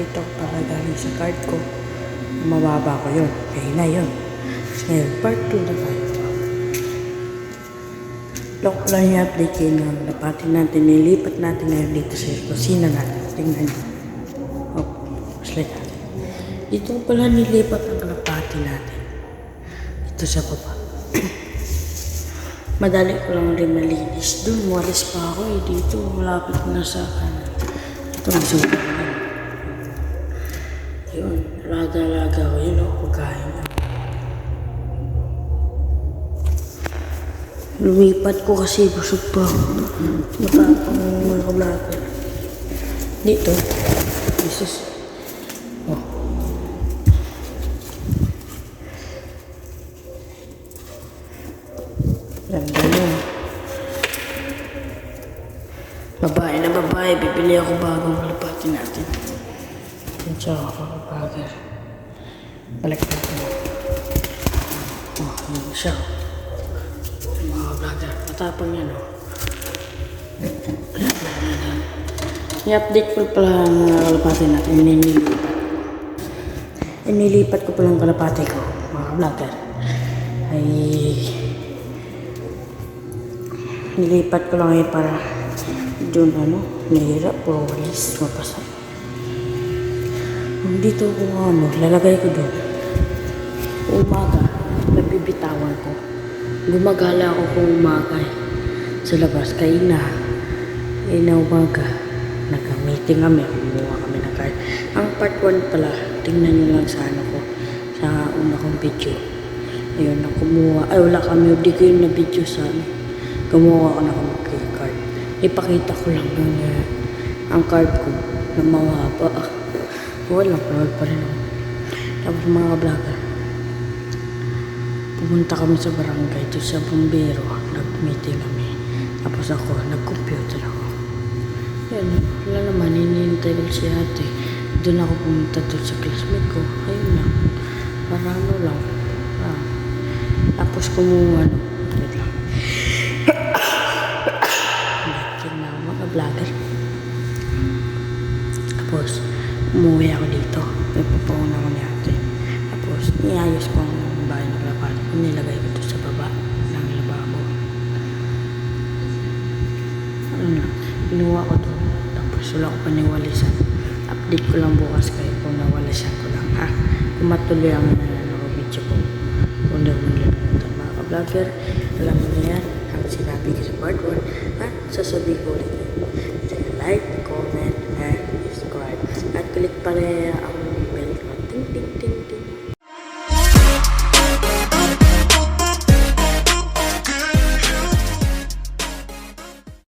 update ako para galing sa card ko. Mababa ko yun. Kaya na yun. Ngayon, part 2 na tayo. Lock lang yung update kayo na lapatin natin. Nilipat natin ngayon dito sa kusina natin. Tingnan nyo. Oh, slide natin. Dito pala nilipat ang lapatin natin. Dito sa baba. Madali ko lang rin malinis. Doon, walis pa ako eh. Dito, malapit na sa kanan. Ito, masuka na. Yun, laga-laga ko yun o, pagkain na. Lumipat ko kasi busog pa. Matapang mga kablaga. Dito, Jesus. Oh. Ganda yun. Babae na babae, bibili ako bagong lapatin natin. Yan siya ako, bagal. Balik natin. Oh, yun siya. Mga vlogger, matapang yan oh. I-update ko pala ang kalapatin natin. Inilipat ko pala ang kalapati ko, mga vlogger. Ay nilipat ko lang para doon nahirap po walis mapasa. Dito ko lalagay ko doon. Umaga, nabibitawan ko. Gumagala ako kung umaga sa labas. Kaya na umaga, nag-meeting kami. Kumuha kami ng card. Ang part 1 pala, tingnan nyo lang sa ko. Sa una kong video. Ayun, kumuha. Ay, wala kami. Hindi ko yung na-video sa kumuha ko na card. Ipakita ko lang ang card ko na mawaba. Wala, pa rin ako. Tapos mga vlogger, pumunta kami sa barangay doon sa bumbero. Nag-meeting kami. Tapos ako, nag-computer ako. Yan, wala naman, hinihintay ko si ate. Doon ako pumunta doon sa classmate ko. Ayun na. Para lang. Tapos kumuha wait lang. Mga vlogger. Tapos, umuwi ako dito. Pipapauna ko ni ate. Tapos, niayos ko ang bahay ng lapat. Nilagay ko ito sa baba ng lababo. Ano na, pinuha ko ito. Tapos, wala ko pa niwalisan. Update ko lang bukas kayo kung nawalisan ko lang. Kung matuloy ang video ko. Kung daw nilimutan mga ka-vlogger, alam mo na yan. Ang sinabi ko sa part 1 at sasabihin ko ulit. Like, comment, and subscribe. At click pa rin ang bell. Ting ting ting.